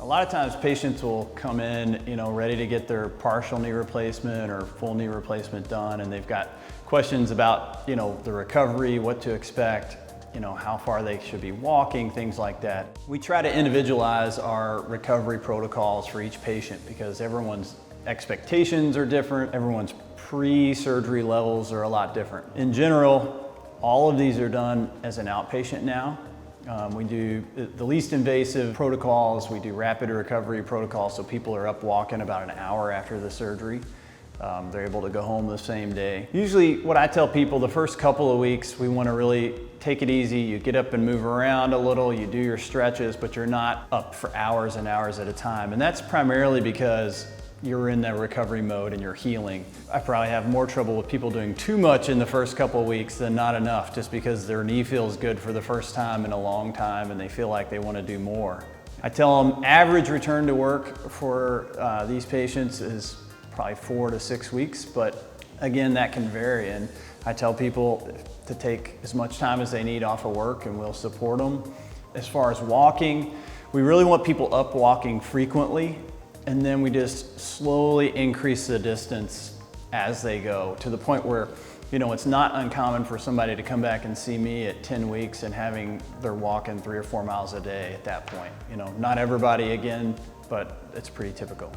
A lot of times patients will come in, ready to get their partial knee replacement or full knee replacement done, and they've got questions about, the recovery, what to expect, how far they should be walking, things like that. We try to individualize our recovery protocols for each patient because everyone's expectations are different, everyone's pre-surgery levels are a lot different. In general, all of these are done as an outpatient now. We do the least invasive protocols, we do rapid recovery protocols, so people are up walking about an hour after the surgery. They're able to go home the same day. Usually what I tell people, the first couple of weeks, we want to really take it easy. You get up and move around a little, you do your stretches, but you're not up for hours and hours at a time. And that's primarily because you're in that recovery mode and you're healing. I probably have more trouble with people doing too much in the first couple of weeks than not enough, just because their knee feels good for the first time in a long time and they feel like they want to do more. I tell them average return to work for these patients is probably 4 to 6 weeks, but again, that can vary. And I tell people to take as much time as they need off of work and we'll support them. As far as walking, we really want people up walking frequently, and then we just slowly increase the distance as they go to the point where, it's not uncommon for somebody to come back and see me at 10 weeks and they're walking 3 or 4 miles a day at that point. Not everybody again, but it's pretty typical.